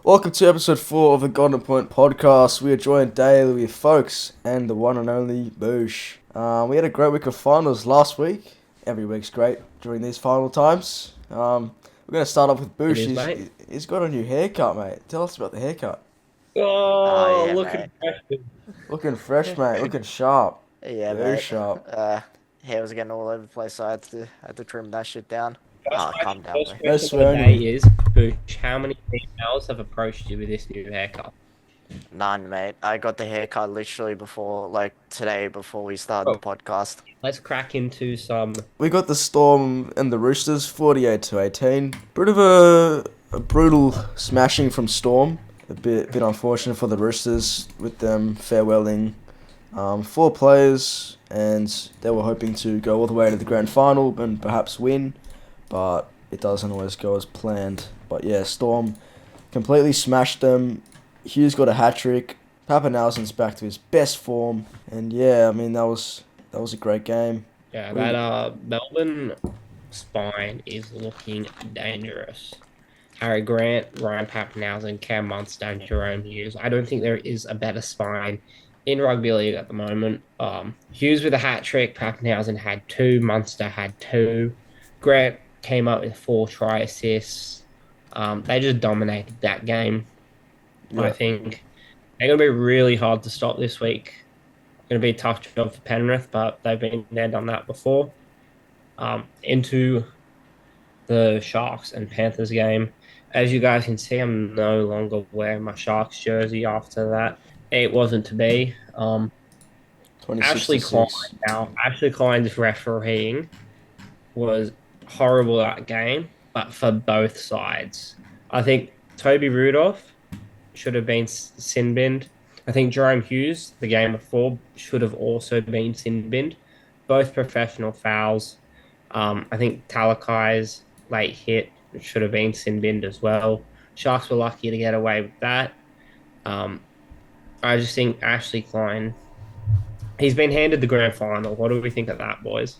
Welcome to episode 4 of the Golden Point podcast. We are joined daily with folks and the one and only Boosh. We had a great week of finals last week. Every week's great during these final times. We're going to start off with It Boosh. is, mate. He's got a new haircut, mate. Tell us about the haircut. Oh, Yeah, look mate. at that. Looking fresh, mate. Looking sharp. Yeah, Very mate. sharp. Hair was getting all over the place, so I had to trim that shit down. Calm down, First mate. No question of the swearing. day is, Boosh, how many females have approached you with this new haircut? None, mate. I got the haircut literally today, before we started the podcast. Let's crack into some. We got the Storm and the Roosters 48-18. Bit of a brutal smashing from Storm. A bit unfortunate for the Roosters with them farewelling 4 players, and they were hoping to go all the way to the grand final and perhaps win, but it doesn't always go as planned. But yeah, Storm completely smashed them. Hughes got a hat-trick. Pappenhausen's back to his best form, and yeah, I mean that was a great game. Yeah, that Melbourne spine is looking dangerous. Harry Grant, Ryan Papenhausen, Cam Munster, and Jerome Hughes. I don't think there is a better spine in rugby league at the moment. Hughes with a hat trick, Papenhausen had 2, Munster had 2. Grant came up with 4 try assists. They just dominated that game. Yeah. I think they're going to be really hard to stop this week. Going to be a tough job for Penrith, but they've been there, done that before. Into the Sharks and Panthers game. As you guys can see, I'm no longer wearing my Sharks jersey after that. It wasn't to be. 26 to 6. Ashley Klein's refereeing was horrible that game, but for both sides. I think Toby Rudolph should have been sin binned. I think Jerome Hughes, the game before, should have also been sin binned. Both professional fouls. I think Talakai's late hit should have been sin binned as well. Sharks were lucky to get away with that. I just think Ashley Klein, he's been handed the grand final. What do we think of that, boys?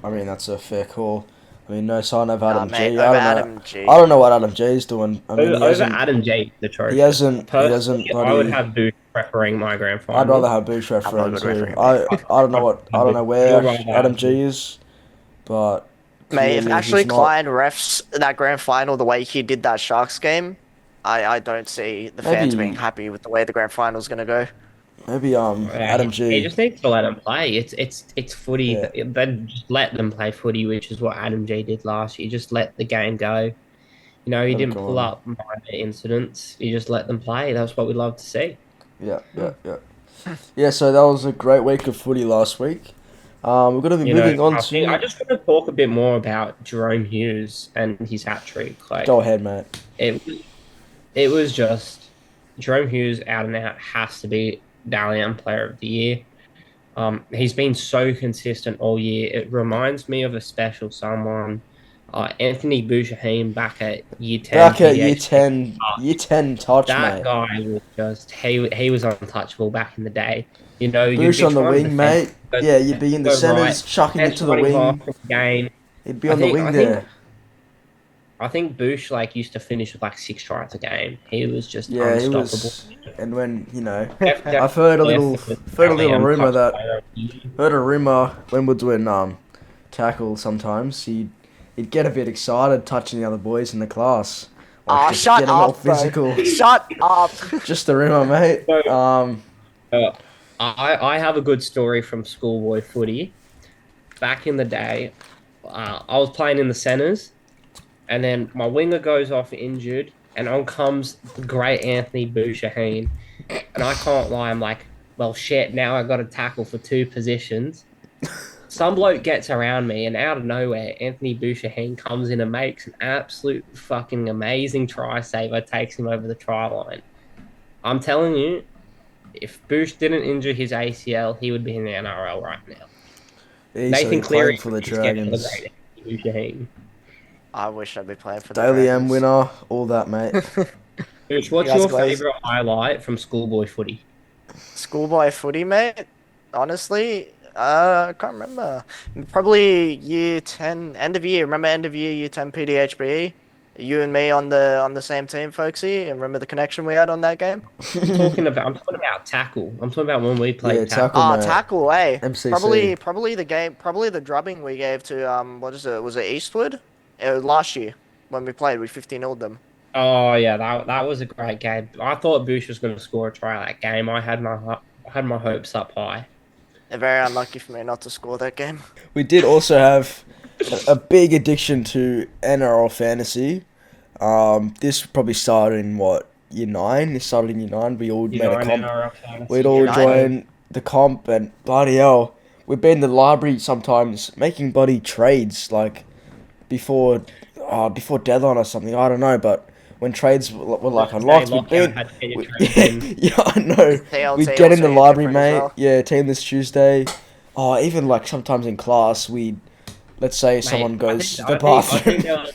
I mean, that's a fair call. I mean, no sign of Adam Mate, G. over I Adam G. don't know what Adam G is doing. I mean, Over Adam J, the trophy. he hasn't. Personally, I would Bloody, have Booth refereeing my grand final. I'd rather have Boosh I'm refereeing not a too. good I don't know what. I don't know where You're right, Adam G is, but Mate, if clearly Ashley he's not. Klein refs that grand final the way he did that Sharks game, I don't see the fans Maybe- being happy with the way the grand final's gonna go. Maybe Adam He G. just needs to let them play. It's footy. Yeah. Then just let them play footy, which is what Adam G did last year. Just let the game go. You know, he Let 'em didn't go pull on. up minor incidents. He just let them play. That's what we love to see. Yeah. Yeah. So that was a great week of footy last week. We're gonna be You moving know, on I to. just want to talk a bit more about Jerome Hughes and his hat trick. Like, Go ahead, mate. it was just Jerome Hughes out and out has to be Dally M Player of the Year. He's been so consistent all year. It reminds me of a special someone, Anthony Bouchahine back at year 10. Back at year PhD. 10 touch, That mate. guy was just he was untouchable back in the day. You know, you'd Boosh be on the trying to wing, mate. defend, Yeah, you'd be in the go centres, right, chucking it best to the running half wing. of the game. He'd be on the I wing think- there. I think Boosh used to finish with 6 tries a game. He was just Yeah, he unstoppable. was. And when Def- I've heard a little Dally M rumor Clutch that Player of the Year. heard a rumor when we're doing tackle sometimes he'd get a bit excited touching the other boys in the class. Aw, just shut getting all up, bro. physical. Shut up. Just a rumor, mate. I have a good story from schoolboy footy. Back in the day, I was playing in the centres, and then my winger goes off injured, and on comes the great Anthony Bouchahine. And I can't lie, I'm like, well, shit, now I got to tackle for 2 positions. Some bloke gets around me, and out of nowhere, Anthony Bouchahine comes in and makes an absolute fucking amazing try saver, takes him over the try line. I'm telling you, if Boosh didn't injure his ACL, he would be in the NRL right now. Easily Nathan Cleary playing for the is getting Dragons. the great Bouchahine. I wish I'd be playing for the Daily M Dragons. winner, all that, mate. Boosh, what's You guys your guys- favourite highlight from schoolboy footy? Schoolboy footy, mate. Honestly, I can't remember. Probably year 10, end of year. Remember end of year, year 10 PDHBE? You and me on the same team, folksy, and remember the connection we had on that game? I'm talking about tackle. I'm talking about when we Yeah, played tackle, tackle. Ah, mate. tackle, eh? MCC. Probably the game, probably the drubbing we gave to what is it? Was it Eastwood? It was last year when we played. We 15 0'd them. Oh yeah, that was a great game. I thought Bush was going to score a try that game. I had my hopes up high. They're very unlucky for me not to score that game. We did also have a big addiction to NRL fantasy. This probably started in what, year 9? It started in year 9. We all You made know, a an comp. NRL fantasy. We'd all Year 9? join the comp, and bloody hell, we'd be in the library sometimes making bloody trades like before, before deadline or something. I don't know, but when trades were like Thursday unlocked, we'd be lockout in, had to get your we, trades in. yeah, I know. We'd TLT get in the also hit library, different as mate. well. Yeah, team this Tuesday. Oh, even like sometimes in class, let's say someone Mate, goes to the I think bathroom.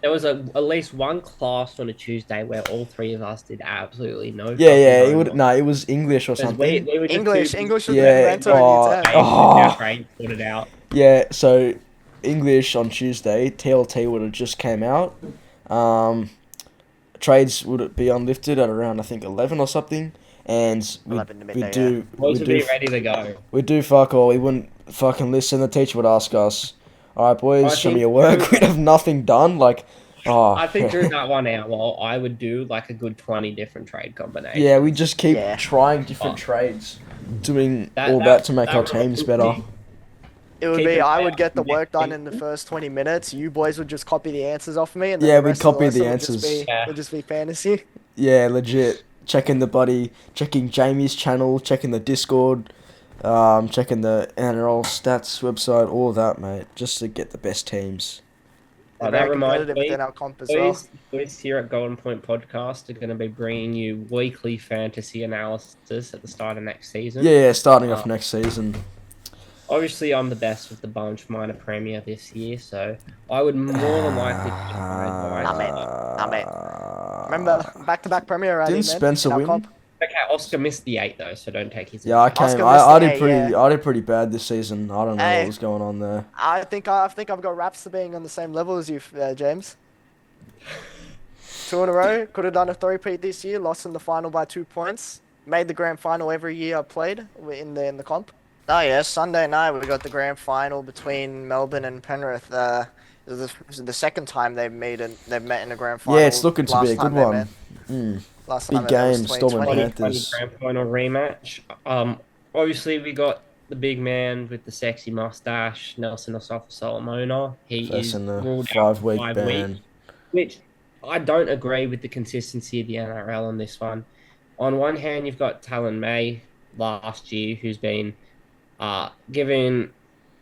there was at least one class on a Tuesday where all three of us did absolutely no Yeah, fucking yeah, it would. homework. No, it was English or Because something. we were just too English, busy English was Yeah. meant to in year 10. with our trade sorted out. Yeah. So English on Tuesday, TLT would have just came out. Um, Trades would be unlifted at around, I think, 11 or something, and 11 to we midday, do Boys we would do be ready to go. we do fuck all. We wouldn't fucking listen. The teacher would ask us, "All right, boys, I show me think your work." through- We'd have nothing done. Like, oh, I think during that 1 hour, I would do like a good 20 different trade combinations. yeah, we just keep Yeah. trying different Oh. trades, doing That- all that- that to make that our reminds teams me- better. It would Keep be an I eye would out get for the work next done in the season. first 20 minutes. You boys would just copy the answers off me, and then Yeah, the we'd rest of the copy the lesson would just answers. be Yeah. would just be fantasy. Yeah, legit. Checking Jamie's channel, checking the Discord, checking the NRL stats website, all of that, mate, just to get the best teams. They're That very reminds competitive me, within our comp as well. boys here at Golden Point Podcast are going to be bringing you weekly fantasy analysis at the start of next season. Yeah, starting off Uh, next season. Obviously, I'm the best of the bunch, minor premier this year, so I would more than likely take my advice. Nah, mate. Remember, back-to-back Premier already, Didn't man. Spencer in our win? comp. Okay, Oscar missed the 8 though, so don't take his. Yeah, I Oscar came. missed I the did eight, pretty. yeah. I did pretty bad this season. I don't know Hey. what was going on there. I think I've got raps to being on the same level as you, James. 2 in a row. Could have done a three-peat this year. Lost in the final by 2 points. Made the grand final every year I played in the comp. Oh yeah, Sunday night we got the grand final between Melbourne and Penrith. This is the second time they've met in a grand final. Yeah, it's looking to be Last a time good they one. met- Mm. Last Big time they met was game, Storm and 2020. Panthers. Grand final rematch. Obviously we got the big man with the sexy mustache, Nelson Asafa Solomona. He is Facing the ruled out 5-week 5 ban. weeks, which I don't agree with the consistency of the NRL on this one. On one hand, you've got Talon May last year, who's been given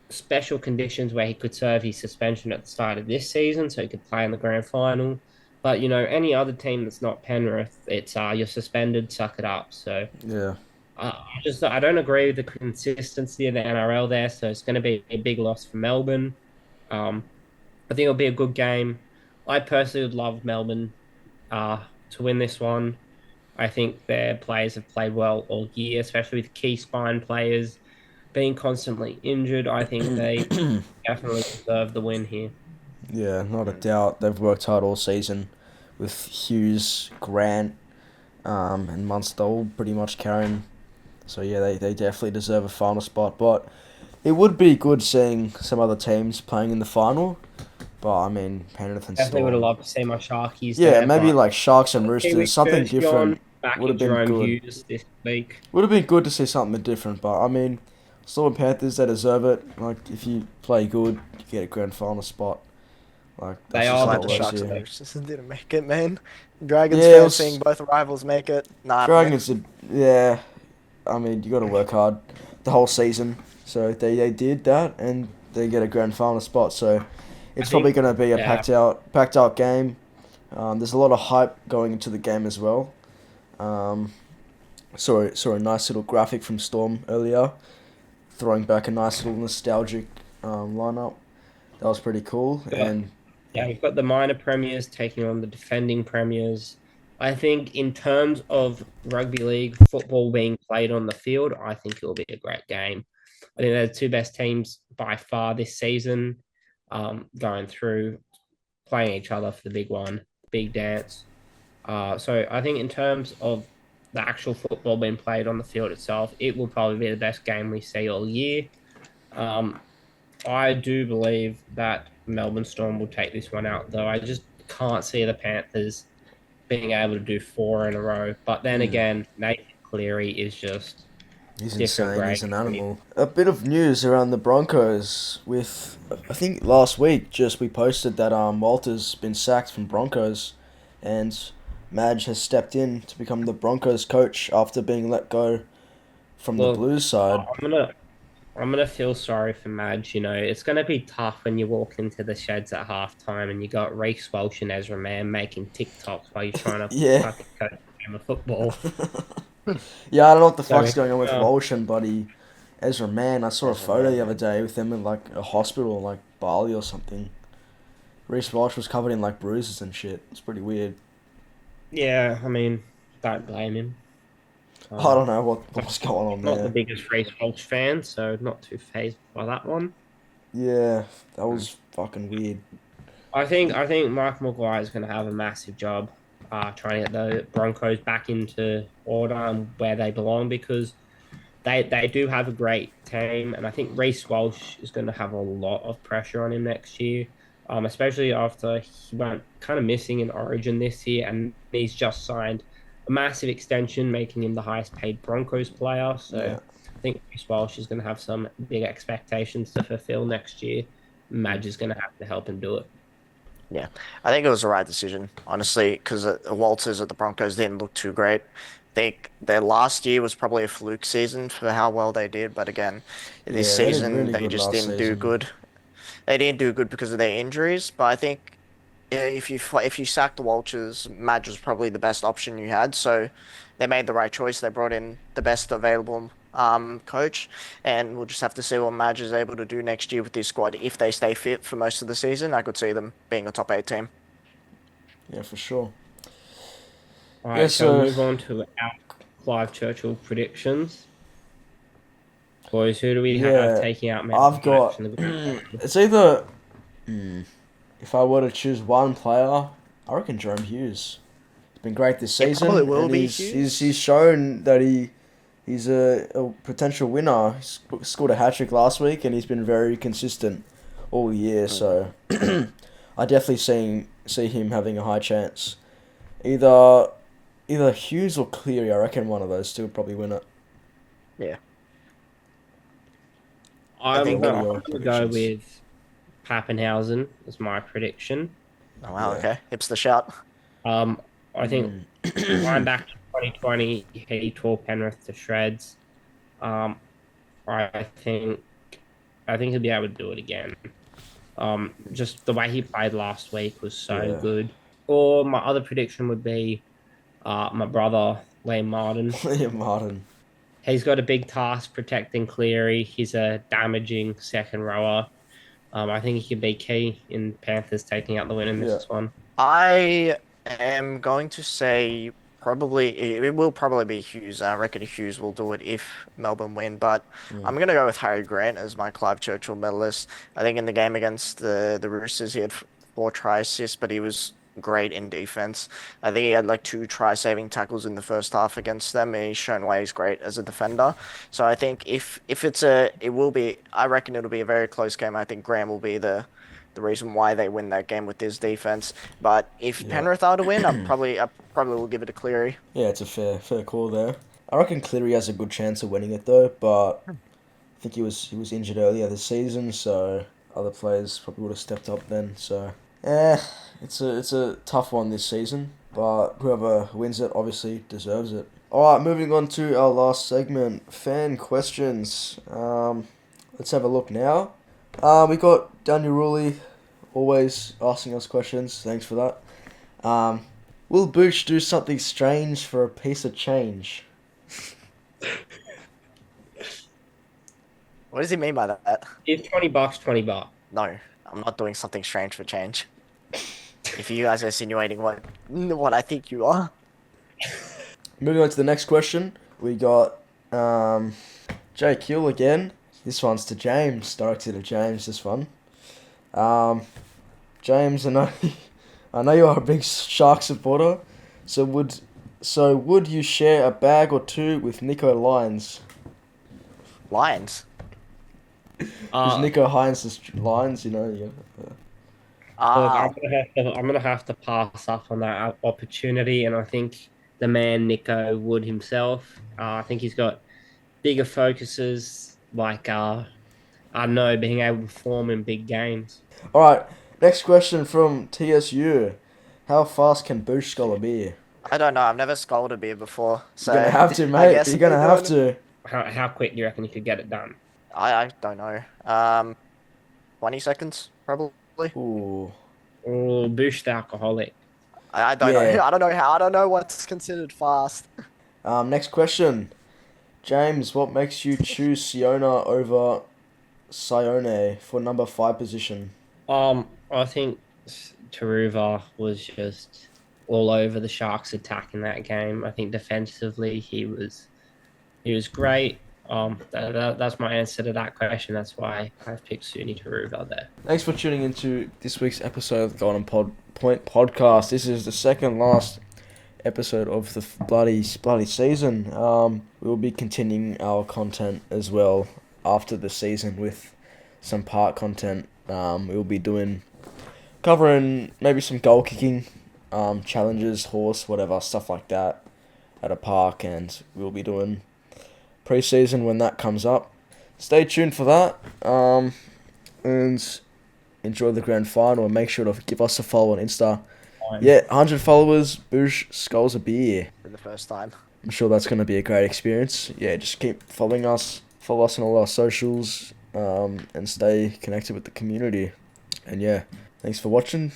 special conditions where he could serve his suspension at the start of this season, so he could play in the grand final. But any other team that's not Penrith, it's you're suspended, suck it up. So Yeah. I don't agree with the consistency of the NRL there. So it's going to be a big loss for Melbourne. I think it'll be a good game. I personally would love Melbourne to win this one. I think their players have played well all year, especially with key spine players being constantly injured. I think they definitely deserve the win here. Yeah, not a doubt. They've worked hard all season with Hughes, Grant, and Munster all pretty much carrying. So yeah, they definitely deserve a final spot. But it would be good seeing some other teams playing in the final. But I mean, Penrith and Definitely would have Storm. loved to see my Sharkies. Yeah, there, maybe but like Sharks and Kiwi Roosters, something Kirsty different. on, back would have in been Jerome good. Hughes this week. Would have been good to see something different. But I mean, Storm and Panthers, they deserve it. Like if you play good, you get a grand final spot. Like They that's just are how Glad it the works Sharks here. and Roosters didn't make it, man. Dragons Yeah, it fans was- seeing both rivals make it. Nah, Dragons did, yeah. I mean, you got to work hard the whole season. So they did that, and they get a grand final spot. So it's probably think- going to be a yeah. packed out game. There's a lot of hype going into the game as well. Saw a nice little graphic from Storm earlier, throwing back a nice little nostalgic lineup. That was pretty cool. Yeah. And Yeah, you've got the minor premiers taking on the defending premiers. I think in terms of rugby league football being played on the field, I think it will be a great game. I think they're the two best teams by far this season, going through playing each other for the big one, big dance. So I think in terms of the actual football being played on the field itself, it will probably be the best game we see all year. Um, I do believe that Melbourne Storm will take this one out, though. I just can't see the Panthers being able to do four in a row. But then again, Nathan Cleary is just He's different insane. He's grade. an animal. A bit of news around the Broncos. With I think last week, just we posted that Walter's been sacked from Broncos, and Madge has stepped in to become the Broncos coach after being let go from the Look, Blues side. I'm gonna feel sorry for Madge. You know, it's gonna be tough when you walk into the sheds at halftime and you got Reece Walsh and Ezra Mann making TikToks while you're trying to Yeah. fucking coach a game of football. Yeah, I don't know what the So, fuck's going on with uh, Walsh and buddy Ezra Man. I saw a Ezra photo Mann, the other day with them in like a hospital, like Bali or something. Reece Walsh was covered in like bruises and shit. It's pretty weird. Yeah, I mean, don't blame him. I don't know what's going on Not the there. biggest Reece Walsh fan, so not too phased by that one. Yeah, that was fucking weird. I think Mike Maguire is going to have a massive job trying to get the Broncos back into order and where they belong because they do have a great team, and I think Reece Walsh is going to have a lot of pressure on him next year, especially after he went kind of missing in Origin this year, and he's just signed a massive extension, making him the highest paid Broncos player. So Yeah. I think Reece Walsh is going to have some big expectations to fulfill next year. Madge is going to have to help him do it. Yeah, I think it was the right decision, honestly, because Walters at the Broncos didn't look too great. I think their last year was probably a fluke season for how well they did, but again, this Yeah, they did season really they good just last didn't do season. good. They didn't do good because of their injuries, but I think if you sacked the Walters, Madge was probably the best option you had. So they made the right choice. They brought in the best available coach, and we'll just have to see what Madge is able to do next year with this squad. If they stay fit for most of the season, I could see them being a top 8 team. Yeah, for sure. All Yeah, right, shall we so move on to our Clive Churchill predictions? Boys, who do we have yeah, taking out Man I've United got in the grand final? it's either if I were to choose one player, I reckon Jerome Hughes. He's been great this It probably season, will and be he's Hughes. shown that he's a potential winner. He scored a hat trick last week, and he's been very consistent all year. Mm, So I definitely see him having a high chance. Either Hughes or Cleary. I reckon one of those two will probably win it. yeah, I I'm think. What are gonna, your I'm gonna go predictions? with Pappenhausen as my prediction. Oh wow, Yeah. okay. Hipster shout. Um, I think Mm. going back to 2020, he tore Penrith to shreds. Um, I think he'll be able to do it again. Just the way he played last week was so Yeah. good. Or my other prediction would be my brother Liam Martin. Liam Martin. He's got a big task protecting Cleary. He's a damaging second rower. I think he could be key in Panthers taking out the win in Yeah. this one. I am going to say probably it will probably be Hughes. I reckon Hughes will do it if Melbourne win, but Mm. I'm gonna go with Harry Grant as my Clive Churchill medalist. I think in the game against the Roosters he had four try assists, but he was great in defense. I think he had like two try saving tackles in the first half against them, and he's shown why he's great as a defender. So I think if it will be, I reckon it'll be a very close game. I think Graham will be the reason why they win that game with his defense. But if Yeah. Penrith are to win, I probably will give it to Cleary. Yeah, it's a fair call there. I reckon Cleary has a good chance of winning it though, but I think he was injured earlier this season, so other players probably would have stepped up then. So it's a tough one this season, but whoever wins it obviously deserves it. All right, moving on to our last segment, fan questions. Let's have a look now. We got Daniel Rulli, always asking us questions. Thanks for that. Will Booch do something strange for a piece of change? What does he mean by that? Give $20, $20. No, I'm not doing something strange for change. If you guys are insinuating what I think you are. Moving on to the next question, we got Jake Hill again. This one's to James, directed to James. This one. James, I know you are a big Shark supporter. Would you share a bag or two with Nico Lyons? Lions. Because Nico Hines is Lyons, you know. Yeah. Look, Ah, I'm gonna have to pass up on that opportunity, and I think the man Nico Wood himself. I think he's got bigger focuses, like I know being able to perform in big games. All right. Next question from TSU. How fast can Boosh Scholar be? I don't know. I've never scolded a beer before, so You're gonna have to, I mate. guess You're gonna me have doing- to. How quick do you reckon you could get it done? I don't know. 20 seconds probably. Ooh. Oh, Bush the alcoholic. I don't know. Yeah. I don't know how. I don't know what's considered fast. Next question. James, what makes you choose Siona over Sione for number 5 position? I think Taruva was just all over the Sharks' attack in that game. I think defensively he was great. That's my answer to that question. That's why I've picked Suni Taruva there. Thanks for tuning into this week's episode of the Golden Point podcast. This is the second last episode of the bloody season. We will be continuing our content as well after the season with some park content. We will be covering maybe some goal kicking, challenges, horse, whatever, stuff like that at a park, and we'll be doing pre-season when that comes up. Stay tuned for that, and enjoy the grand final, and make sure to give us a follow on Insta. Yeah, 100 followers, Boosh skulls a beer. For the first time. I'm sure that's going to be a great experience. Yeah, just keep following us, follow us on all our socials, and stay connected with the community. And yeah, thanks for watching.